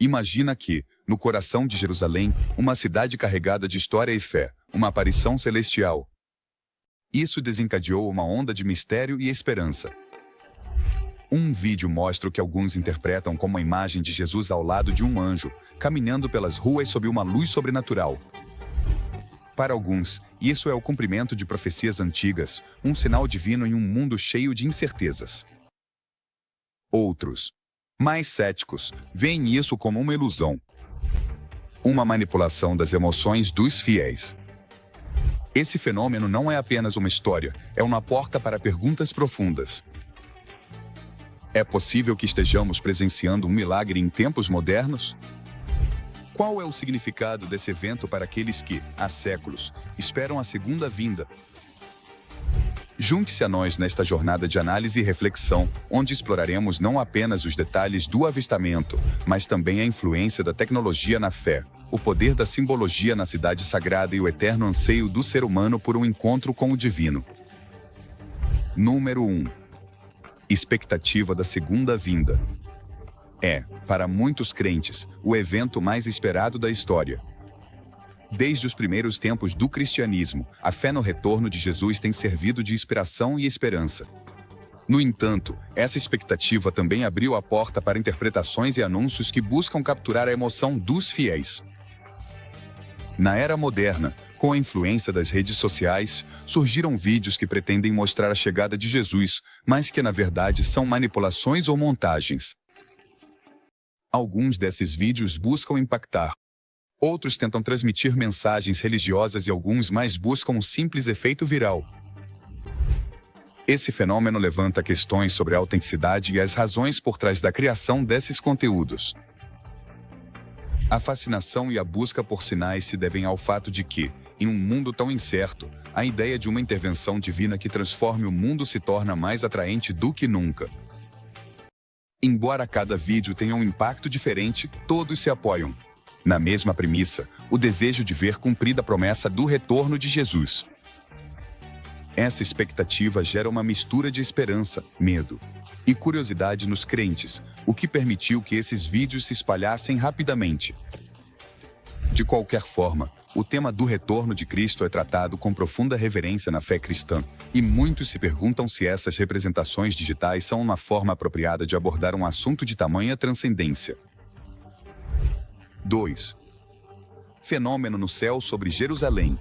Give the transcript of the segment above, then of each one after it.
Imagina que, no coração de Jerusalém, uma cidade carregada de história e fé, uma aparição celestial. Isso desencadeou uma onda de mistério e esperança. Um vídeo mostra o que alguns interpretam como a imagem de Jesus ao lado de um anjo, caminhando pelas ruas sob uma luz sobrenatural. Para alguns, isso é o cumprimento de profecias antigas, um sinal divino em um mundo cheio de incertezas. Outros, mais céticos, veem isso como uma ilusão, uma manipulação das emoções dos fiéis. Esse fenômeno não é apenas uma história, é uma porta para perguntas profundas. É possível que estejamos presenciando um milagre em tempos modernos? Qual é o significado desse evento para aqueles que, há séculos, esperam a segunda vinda? Junte-se a nós nesta jornada de análise e reflexão, onde exploraremos não apenas os detalhes do avistamento, mas também a influência da tecnologia na fé, o poder da simbologia na cidade sagrada e o eterno anseio do ser humano por um encontro com o divino. Número 1. Expectativa da segunda vinda. É, para muitos crentes, o evento mais esperado da história. Desde os primeiros tempos do cristianismo, a fé no retorno de Jesus tem servido de inspiração e esperança. No entanto, essa expectativa também abriu a porta para interpretações e anúncios que buscam capturar a emoção dos fiéis. Na era moderna, com a influência das redes sociais, surgiram vídeos que pretendem mostrar a chegada de Jesus, mas que na verdade são manipulações ou montagens. Alguns desses vídeos buscam impactar. Outros tentam transmitir mensagens religiosas e alguns mais buscam um simples efeito viral. Esse fenômeno levanta questões sobre a autenticidade e as razões por trás da criação desses conteúdos. A fascinação e a busca por sinais se devem ao fato de que, em um mundo tão incerto, a ideia de uma intervenção divina que transforme o mundo se torna mais atraente do que nunca. Embora cada vídeo tenha um impacto diferente, todos se apoiam na mesma premissa, o desejo de ver cumprida a promessa do retorno de Jesus. Essa expectativa gera uma mistura de esperança, medo e curiosidade nos crentes, o que permitiu que esses vídeos se espalhassem rapidamente. De qualquer forma, o tema do retorno de Cristo é tratado com profunda reverência na fé cristã, e muitos se perguntam se essas representações digitais são uma forma apropriada de abordar um assunto de tamanha transcendência. 2. Fenômeno no céu sobre Jerusalém.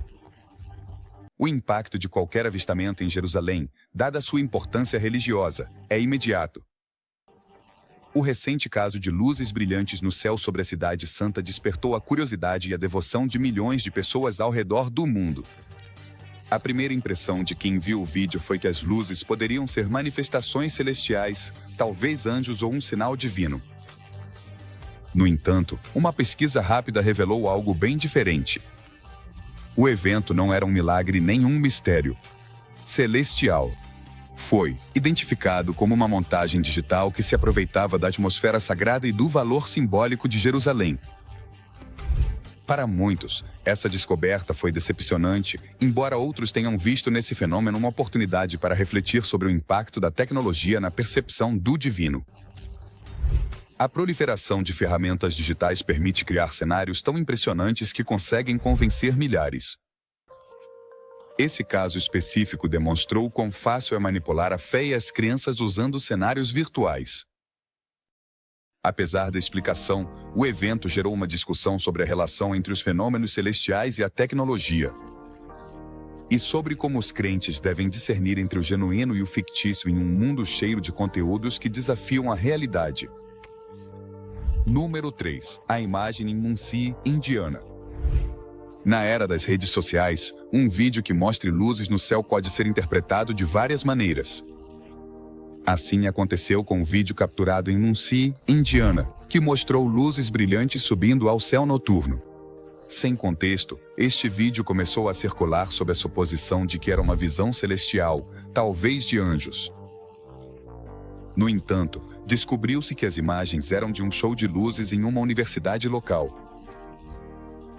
O impacto de qualquer avistamento em Jerusalém, dada sua importância religiosa, é imediato. O recente caso de luzes brilhantes no céu sobre a cidade santa despertou a curiosidade e a devoção de milhões de pessoas ao redor do mundo. A primeira impressão de quem viu o vídeo foi que as luzes poderiam ser manifestações celestiais, talvez anjos ou um sinal divino. No entanto, uma pesquisa rápida revelou algo bem diferente. O evento não era um milagre nem um mistério celestial. Foi identificado como uma montagem digital que se aproveitava da atmosfera sagrada e do valor simbólico de Jerusalém. Para muitos, essa descoberta foi decepcionante, embora outros tenham visto nesse fenômeno uma oportunidade para refletir sobre o impacto da tecnologia na percepção do divino. A proliferação de ferramentas digitais permite criar cenários tão impressionantes que conseguem convencer milhares. Esse caso específico demonstrou quão fácil é manipular a fé e as crenças usando cenários virtuais. Apesar da explicação, o evento gerou uma discussão sobre a relação entre os fenômenos celestiais e a tecnologia. E sobre como os crentes devem discernir entre o genuíno e o fictício em um mundo cheio de conteúdos que desafiam a realidade. Número 3. A imagem em Muncie, Indiana. Na era das redes sociais, um vídeo que mostre luzes no céu pode ser interpretado de várias maneiras. Assim aconteceu com um vídeo capturado em Muncie, Indiana, que mostrou luzes brilhantes subindo ao céu noturno. Sem contexto, este vídeo começou a circular sob a suposição de que era uma visão celestial, talvez de anjos. No entanto, descobriu-se que as imagens eram de um show de luzes em uma universidade local.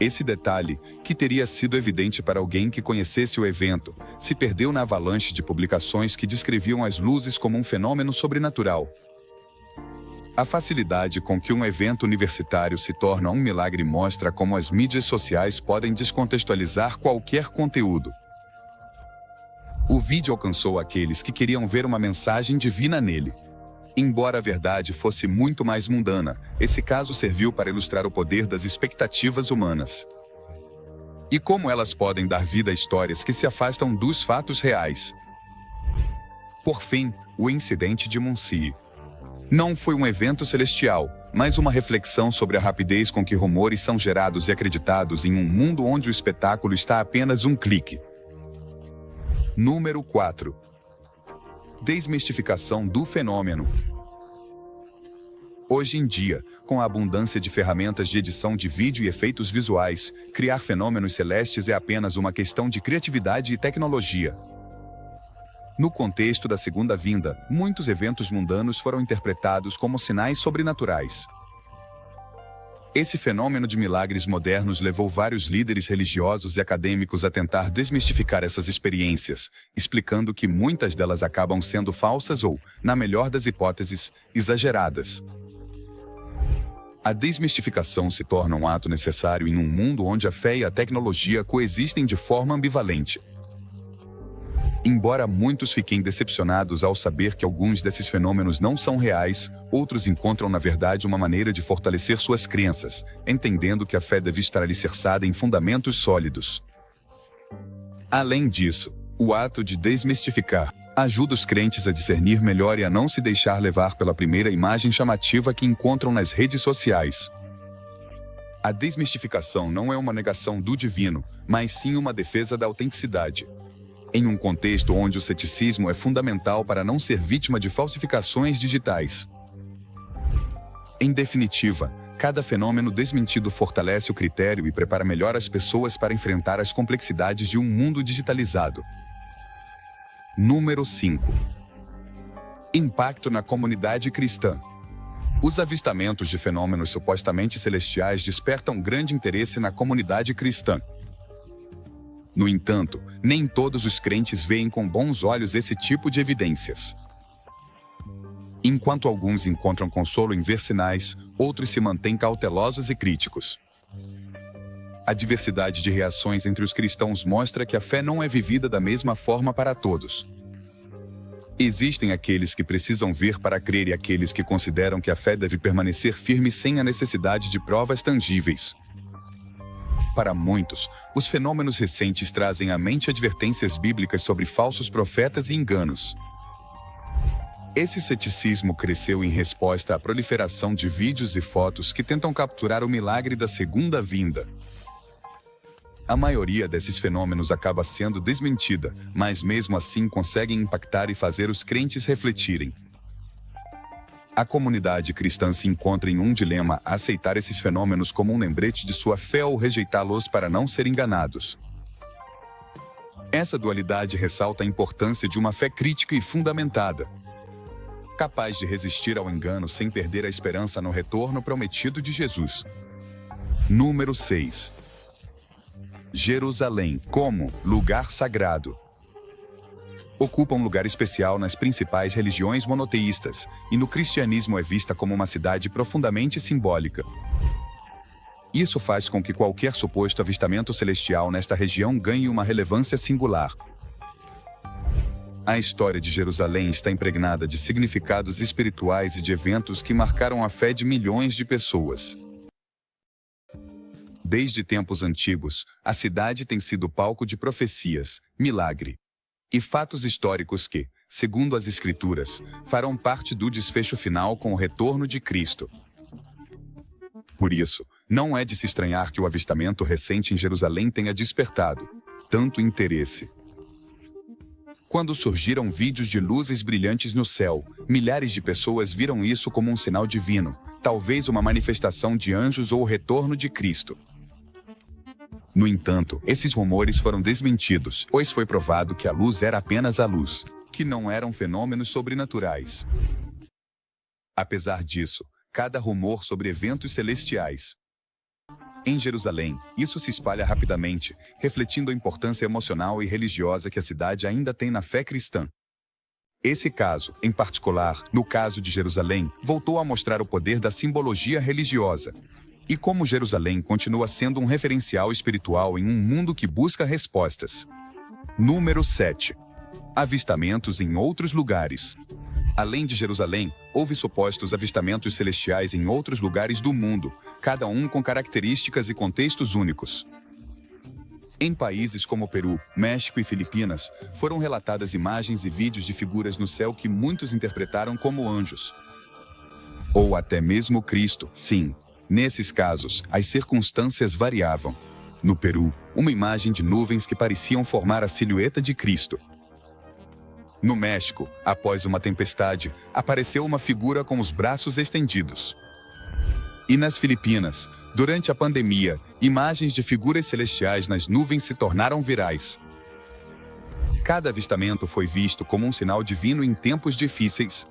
Esse detalhe, que teria sido evidente para alguém que conhecesse o evento, se perdeu na avalanche de publicações que descreviam as luzes como um fenômeno sobrenatural. A facilidade com que um evento universitário se torna um milagre mostra como as mídias sociais podem descontextualizar qualquer conteúdo. O vídeo alcançou aqueles que queriam ver uma mensagem divina nele. Embora a verdade fosse muito mais mundana, esse caso serviu para ilustrar o poder das expectativas humanas. E como elas podem dar vida a histórias que se afastam dos fatos reais. Por fim, o incidente de Muncie. Não foi um evento celestial, mas uma reflexão sobre a rapidez com que rumores são gerados e acreditados em um mundo onde o espetáculo está a apenas um clique. Número 4. Desmistificação do fenômeno. Hoje em dia, com a abundância de ferramentas de edição de vídeo e efeitos visuais, criar fenômenos celestes é apenas uma questão de criatividade e tecnologia. No contexto da Segunda Vinda, muitos eventos mundanos foram interpretados como sinais sobrenaturais. Esse fenômeno de milagres modernos levou vários líderes religiosos e acadêmicos a tentar desmistificar essas experiências, explicando que muitas delas acabam sendo falsas ou, na melhor das hipóteses, exageradas. A desmistificação se torna um ato necessário em um mundo onde a fé e a tecnologia coexistem de forma ambivalente. Embora muitos fiquem decepcionados ao saber que alguns desses fenômenos não são reais, outros encontram na verdade uma maneira de fortalecer suas crenças, entendendo que a fé deve estar alicerçada em fundamentos sólidos. Além disso, o ato de desmistificar ajuda os crentes a discernir melhor e a não se deixar levar pela primeira imagem chamativa que encontram nas redes sociais. A desmistificação não é uma negação do divino, mas sim uma defesa da autenticidade. Em um contexto onde o ceticismo é fundamental para não ser vítima de falsificações digitais. Em definitiva, cada fenômeno desmentido fortalece o critério e prepara melhor as pessoas para enfrentar as complexidades de um mundo digitalizado. Número 5. Impacto na comunidade cristã. Os avistamentos de fenômenos supostamente celestiais despertam grande interesse na comunidade cristã. No entanto, nem todos os crentes veem com bons olhos esse tipo de evidências. Enquanto alguns encontram consolo em ver sinais, outros se mantêm cautelosos e críticos. A diversidade de reações entre os cristãos mostra que a fé não é vivida da mesma forma para todos. Existem aqueles que precisam ver para crer e aqueles que consideram que a fé deve permanecer firme sem a necessidade de provas tangíveis. Para muitos, os fenômenos recentes trazem à mente advertências bíblicas sobre falsos profetas e enganos. Esse ceticismo cresceu em resposta à proliferação de vídeos e fotos que tentam capturar o milagre da Segunda Vinda. A maioria desses fenômenos acaba sendo desmentida, mas mesmo assim conseguem impactar e fazer os crentes refletirem. A comunidade cristã se encontra em um dilema: aceitar esses fenômenos como um lembrete de sua fé ou rejeitá-los para não ser enganados. Essa dualidade ressalta a importância de uma fé crítica e fundamentada, capaz de resistir ao engano sem perder a esperança no retorno prometido de Jesus. Número 6. Jerusalém, como lugar sagrado. Ocupa um lugar especial nas principais religiões monoteístas, e no cristianismo é vista como uma cidade profundamente simbólica. Isso faz com que qualquer suposto avistamento celestial nesta região ganhe uma relevância singular. A história de Jerusalém está impregnada de significados espirituais e de eventos que marcaram a fé de milhões de pessoas. Desde tempos antigos, a cidade tem sido palco de profecias, milagre e fatos históricos que, segundo as Escrituras, farão parte do desfecho final com o retorno de Cristo. Por isso, não é de se estranhar que o avistamento recente em Jerusalém tenha despertado tanto interesse. Quando surgiram vídeos de luzes brilhantes no céu, milhares de pessoas viram isso como um sinal divino, talvez uma manifestação de anjos ou o retorno de Cristo. No entanto, esses rumores foram desmentidos, pois foi provado que a luz era apenas a luz, que não eram fenômenos sobrenaturais. Apesar disso, cada rumor sobre eventos celestiais em Jerusalém, isso se espalha rapidamente, refletindo a importância emocional e religiosa que a cidade ainda tem na fé cristã. Esse caso, em particular, no caso de Jerusalém, voltou a mostrar o poder da simbologia religiosa. E como Jerusalém continua sendo um referencial espiritual em um mundo que busca respostas. Número 7. Avistamentos em outros lugares. Além de Jerusalém, houve supostos avistamentos celestiais em outros lugares do mundo, cada um com características e contextos únicos. Em países como Peru, México e Filipinas, foram relatadas imagens e vídeos de figuras no céu que muitos interpretaram como anjos. Ou até mesmo Cristo. Sim, nesses casos, as circunstâncias variavam. No Peru, uma imagem de nuvens que pareciam formar a silhueta de Cristo. No México, após uma tempestade, apareceu uma figura com os braços estendidos. E nas Filipinas, durante a pandemia, imagens de figuras celestiais nas nuvens se tornaram virais. Cada avistamento foi visto como um sinal divino em tempos difíceis.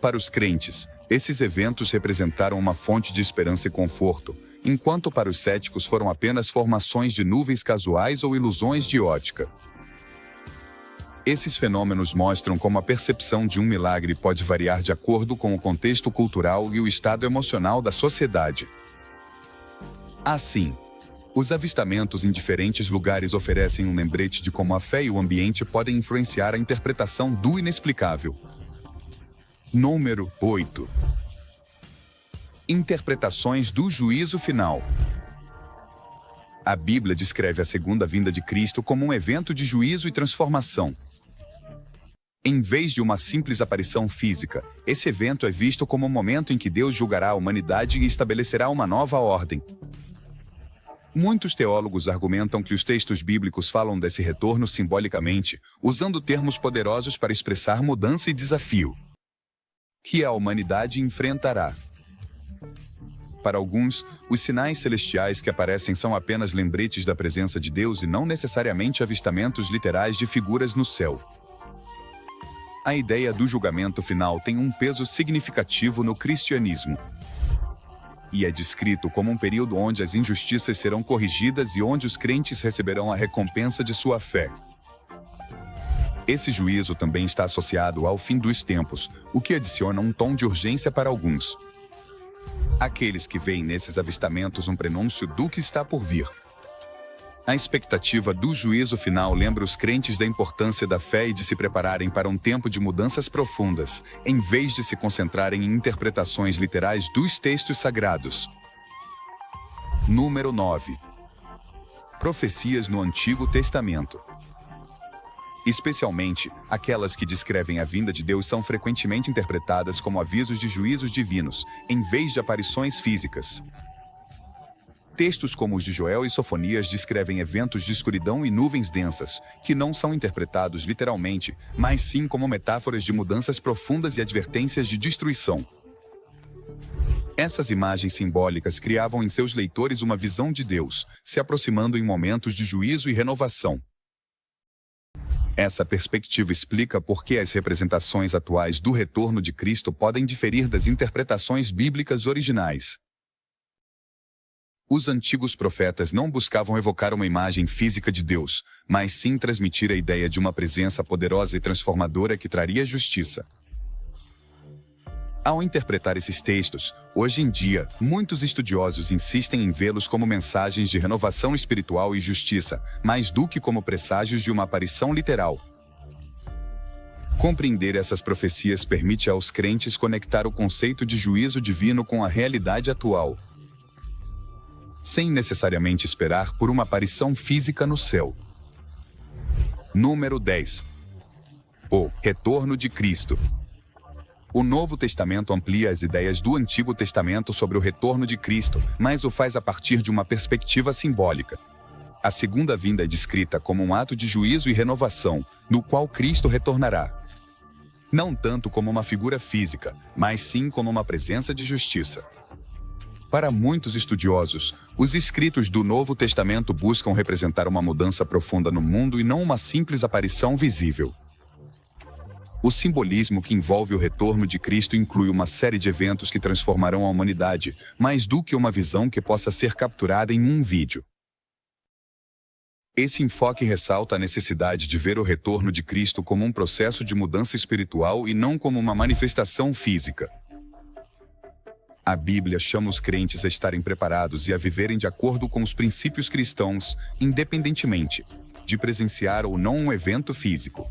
Para os crentes, esses eventos representaram uma fonte de esperança e conforto, enquanto para os céticos foram apenas formações de nuvens casuais ou ilusões de ótica. Esses fenômenos mostram como a percepção de um milagre pode variar de acordo com o contexto cultural e o estado emocional da sociedade. Assim, os avistamentos em diferentes lugares oferecem um lembrete de como a fé e o ambiente podem influenciar a interpretação do inexplicável. Número 8. Interpretações do juízo final. A Bíblia descreve a segunda vinda de Cristo como um evento de juízo e transformação. Em vez de uma simples aparição física, esse evento é visto como um momento em que Deus julgará a humanidade e estabelecerá uma nova ordem. Muitos teólogos argumentam que os textos bíblicos falam desse retorno simbolicamente, usando termos poderosos para expressar mudança e desafio que a humanidade enfrentará. Para alguns, os sinais celestiais que aparecem são apenas lembretes da presença de Deus e não necessariamente avistamentos literais de figuras no céu. A ideia do julgamento final tem um peso significativo no cristianismo. E é descrito como um período onde as injustiças serão corrigidas e onde os crentes receberão a recompensa de sua fé. Esse juízo também está associado ao fim dos tempos, o que adiciona um tom de urgência para alguns. Aqueles que veem nesses avistamentos um prenúncio do que está por vir. A expectativa do juízo final lembra os crentes da importância da fé e de se prepararem para um tempo de mudanças profundas, em vez de se concentrarem em interpretações literais dos textos sagrados. Número 9. Profecias no Antigo Testamento. Especialmente, aquelas que descrevem a vinda de Deus são frequentemente interpretadas como avisos de juízos divinos, em vez de aparições físicas. Textos como os de Joel e Sofonias descrevem eventos de escuridão e nuvens densas, que não são interpretados literalmente, mas sim como metáforas de mudanças profundas e advertências de destruição. Essas imagens simbólicas criavam em seus leitores uma visão de Deus, se aproximando em momentos de juízo e renovação. Essa perspectiva explica por que as representações atuais do retorno de Cristo podem diferir das interpretações bíblicas originais. Os antigos profetas não buscavam evocar uma imagem física de Deus, mas sim transmitir a ideia de uma presença poderosa e transformadora que traria justiça. Ao interpretar esses textos, hoje em dia, muitos estudiosos insistem em vê-los como mensagens de renovação espiritual e justiça, mais do que como presságios de uma aparição literal. Compreender essas profecias permite aos crentes conectar o conceito de juízo divino com a realidade atual, sem necessariamente esperar por uma aparição física no céu. Número 10. O retorno de Cristo. O Novo Testamento amplia as ideias do Antigo Testamento sobre o retorno de Cristo, mas o faz a partir de uma perspectiva simbólica. A segunda vinda é descrita como um ato de juízo e renovação, no qual Cristo retornará. Não tanto como uma figura física, mas sim como uma presença de justiça. Para muitos estudiosos, os escritos do Novo Testamento buscam representar uma mudança profunda no mundo e não uma simples aparição visível. O simbolismo que envolve o retorno de Cristo inclui uma série de eventos que transformarão a humanidade, mais do que uma visão que possa ser capturada em um vídeo. Esse enfoque ressalta a necessidade de ver o retorno de Cristo como um processo de mudança espiritual e não como uma manifestação física. A Bíblia chama os crentes a estarem preparados e a viverem de acordo com os princípios cristãos, independentemente de presenciar ou não um evento físico.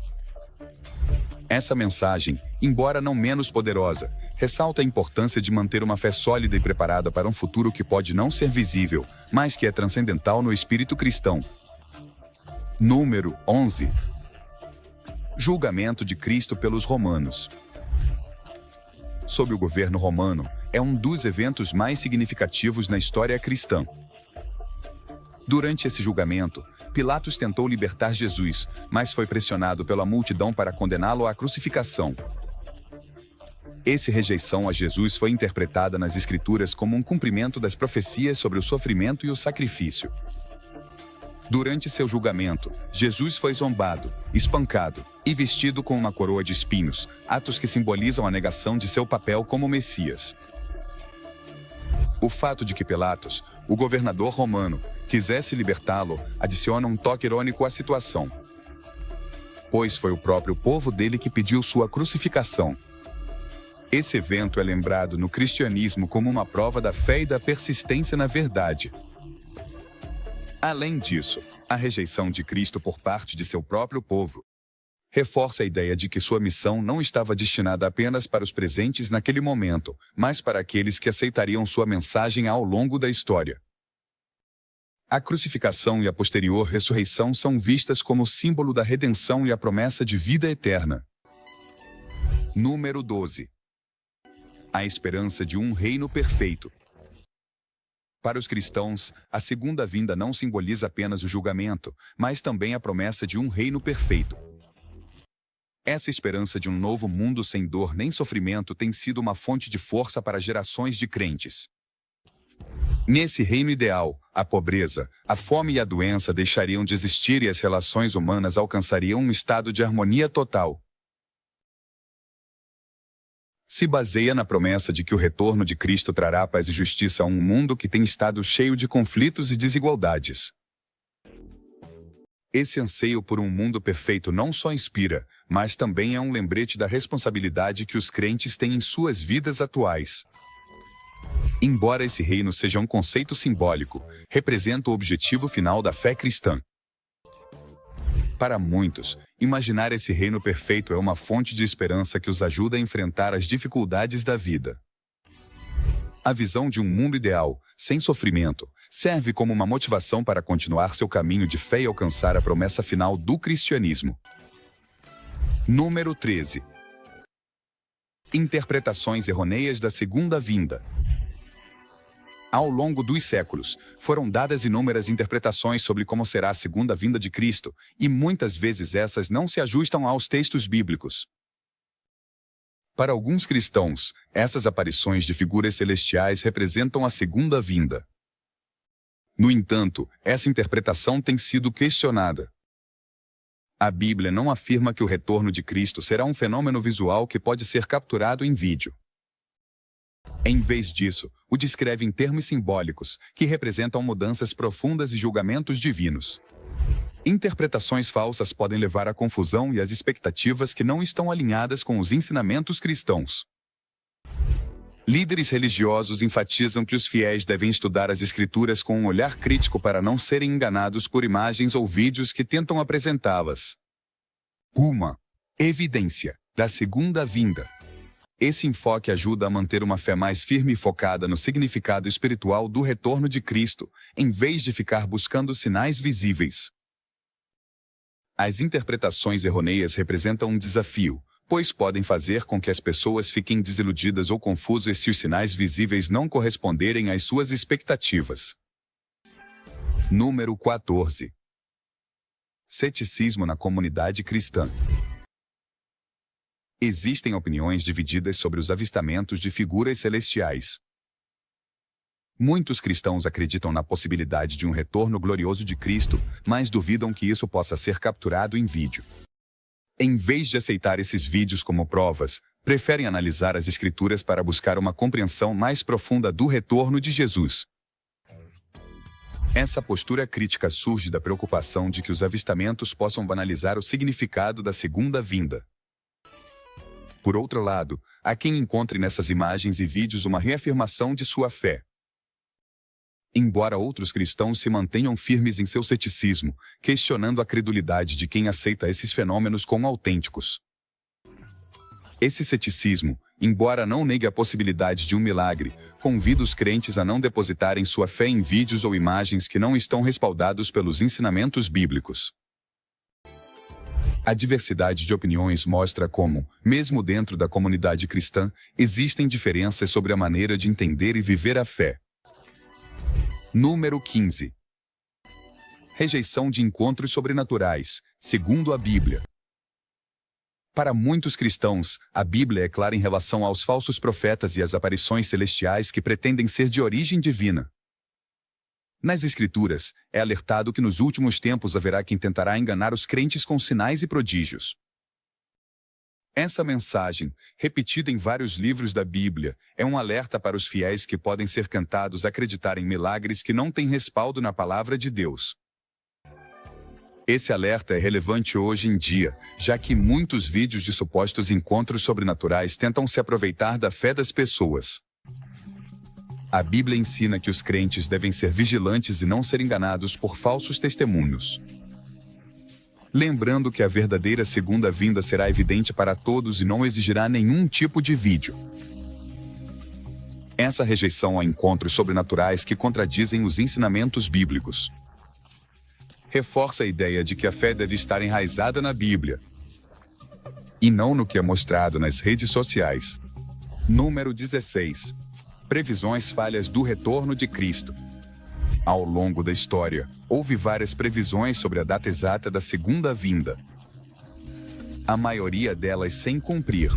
Essa mensagem, embora não menos poderosa, ressalta a importância de manter uma fé sólida e preparada para um futuro que pode não ser visível, mas que é transcendental no espírito cristão. Número 11. Julgamento de Cristo pelos romanos. Sob o governo romano, é um dos eventos mais significativos na história cristã. Durante esse julgamento, Pilatos tentou libertar Jesus, mas foi pressionado pela multidão para condená-lo à crucificação. Essa rejeição a Jesus foi interpretada nas Escrituras como um cumprimento das profecias sobre o sofrimento e o sacrifício. Durante seu julgamento, Jesus foi zombado, espancado e vestido com uma coroa de espinhos, atos que simbolizam a negação de seu papel como Messias. O fato de que Pilatos, o governador romano, quisesse libertá-lo, adiciona um toque irônico à situação, pois foi o próprio povo dele que pediu sua crucificação. Esse evento é lembrado no cristianismo como uma prova da fé e da persistência na verdade. Além disso, a rejeição de Cristo por parte de seu próprio povo reforça a ideia de que sua missão não estava destinada apenas para os presentes naquele momento, mas para aqueles que aceitariam sua mensagem ao longo da história. A crucificação e a posterior ressurreição são vistas como símbolo da redenção e a promessa de vida eterna. Número 12. A esperança de um reino perfeito. Para os cristãos, a segunda vinda não simboliza apenas o julgamento, mas também a promessa de um reino perfeito. Essa esperança de um novo mundo sem dor nem sofrimento tem sido uma fonte de força para gerações de crentes. Nesse reino ideal, a pobreza, a fome e a doença deixariam de existir e as relações humanas alcançariam um estado de harmonia total. Se baseia na promessa de que o retorno de Cristo trará paz e justiça a um mundo que tem estado cheio de conflitos e desigualdades. Esse anseio por um mundo perfeito não só inspira, mas também é um lembrete da responsabilidade que os crentes têm em suas vidas atuais. Embora esse reino seja um conceito simbólico, representa o objetivo final da fé cristã. Para muitos, imaginar esse reino perfeito é uma fonte de esperança que os ajuda a enfrentar as dificuldades da vida. A visão de um mundo ideal, sem sofrimento, serve como uma motivação para continuar seu caminho de fé e alcançar a promessa final do cristianismo. Número 13. Interpretações errôneas da segunda vinda. Ao longo dos séculos, foram dadas inúmeras interpretações sobre como será a segunda vinda de Cristo, e muitas vezes essas não se ajustam aos textos bíblicos. Para alguns cristãos, essas aparições de figuras celestiais representam a segunda vinda. No entanto, essa interpretação tem sido questionada. A Bíblia não afirma que o retorno de Cristo será um fenômeno visual que pode ser capturado em vídeo. Em vez disso, o descreve em termos simbólicos, que representam mudanças profundas e julgamentos divinos. Interpretações falsas podem levar à confusão e às expectativas que não estão alinhadas com os ensinamentos cristãos. Líderes religiosos enfatizam que os fiéis devem estudar as Escrituras com um olhar crítico para não serem enganados por imagens ou vídeos que tentam apresentá-las. Uma evidência da segunda vinda. Esse enfoque ajuda a manter uma fé mais firme e focada no significado espiritual do retorno de Cristo, em vez de ficar buscando sinais visíveis. As interpretações errôneas representam um desafio, pois podem fazer com que as pessoas fiquem desiludidas ou confusas se os sinais visíveis não corresponderem às suas expectativas. Número 14. Ceticismo na comunidade cristã. Existem opiniões divididas sobre os avistamentos de figuras celestiais. Muitos cristãos acreditam na possibilidade de um retorno glorioso de Cristo, mas duvidam que isso possa ser capturado em vídeo. Em vez de aceitar esses vídeos como provas, preferem analisar as Escrituras para buscar uma compreensão mais profunda do retorno de Jesus. Essa postura crítica surge da preocupação de que os avistamentos possam banalizar o significado da segunda vinda. Por outro lado, há quem encontre nessas imagens e vídeos uma reafirmação de sua fé. Embora outros cristãos se mantenham firmes em seu ceticismo, questionando a credulidade de quem aceita esses fenômenos como autênticos. Esse ceticismo, embora não negue a possibilidade de um milagre, convida os crentes a não depositarem sua fé em vídeos ou imagens que não estão respaldados pelos ensinamentos bíblicos. A diversidade de opiniões mostra como, mesmo dentro da comunidade cristã, existem diferenças sobre a maneira de entender e viver a fé. Número 15. Rejeição de encontros sobrenaturais, segundo a Bíblia. Para muitos cristãos, a Bíblia é clara em relação aos falsos profetas e às aparições celestiais que pretendem ser de origem divina. Nas Escrituras, é alertado que nos últimos tempos haverá quem tentará enganar os crentes com sinais e prodígios. Essa mensagem, repetida em vários livros da Bíblia, é um alerta para os fiéis que podem ser tentados a acreditar em milagres que não têm respaldo na palavra de Deus. Esse alerta é relevante hoje em dia, já que muitos vídeos de supostos encontros sobrenaturais tentam se aproveitar da fé das pessoas. A Bíblia ensina que os crentes devem ser vigilantes e não ser enganados por falsos testemunhos. Lembrando que a verdadeira segunda vinda será evidente para todos e não exigirá nenhum tipo de vídeo. Essa rejeição a encontros sobrenaturais que contradizem os ensinamentos bíblicos reforça a ideia de que a fé deve estar enraizada na Bíblia e não no que é mostrado nas redes sociais. Número 16. Previsões falhas do retorno de Cristo. Ao longo da história, houve várias previsões sobre a data exata da segunda vinda. A maioria delas sem cumprir.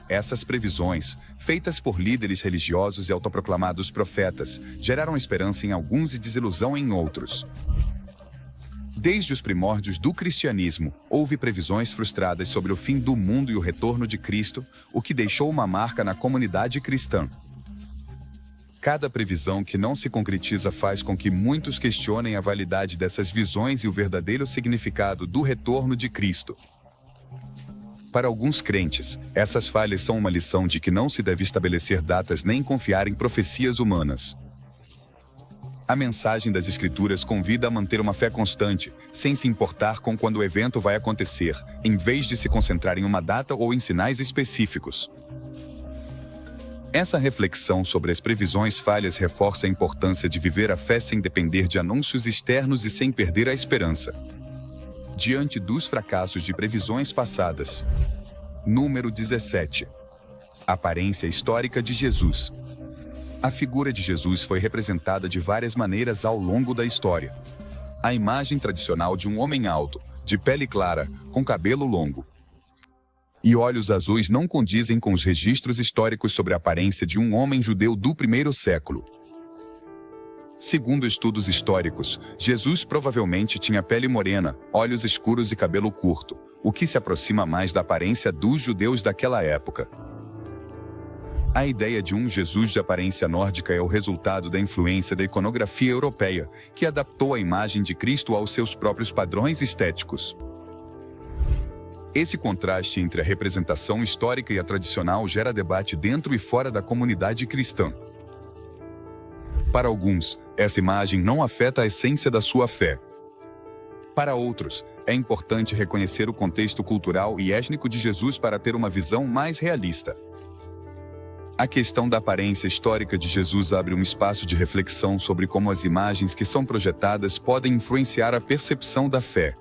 Essas previsões, feitas por líderes religiosos e autoproclamados profetas, geraram esperança em alguns e desilusão em outros. Desde os primórdios do cristianismo, houve previsões frustradas sobre o fim do mundo e o retorno de Cristo, o que deixou uma marca na comunidade cristã. Cada previsão que não se concretiza faz com que muitos questionem a validade dessas visões e o verdadeiro significado do retorno de Cristo. Para alguns crentes, essas falhas são uma lição de que não se deve estabelecer datas nem confiar em profecias humanas. A mensagem das Escrituras convida a manter uma fé constante, sem se importar com quando o evento vai acontecer, em vez de se concentrar em uma data ou em sinais específicos. Essa reflexão sobre as previsões falhas reforça a importância de viver a fé sem depender de anúncios externos e sem perder a esperança. Diante dos fracassos de previsões passadas. Número 17. Aparência histórica de Jesus. A figura de Jesus foi representada de várias maneiras ao longo da história. A imagem tradicional de um homem alto, de pele clara, com cabelo longo e olhos azuis não condizem com os registros históricos sobre a aparência de um homem judeu do primeiro século. Segundo estudos históricos, Jesus provavelmente tinha pele morena, olhos escuros e cabelo curto, o que se aproxima mais da aparência dos judeus daquela época. A ideia de um Jesus de aparência nórdica é o resultado da influência da iconografia europeia, que adaptou a imagem de Cristo aos seus próprios padrões estéticos. Esse contraste entre a representação histórica e a tradicional gera debate dentro e fora da comunidade cristã. Para alguns, essa imagem não afeta a essência da sua fé. Para outros, é importante reconhecer o contexto cultural e étnico de Jesus para ter uma visão mais realista. A questão da aparência histórica de Jesus abre um espaço de reflexão sobre como as imagens que são projetadas podem influenciar a percepção da fé.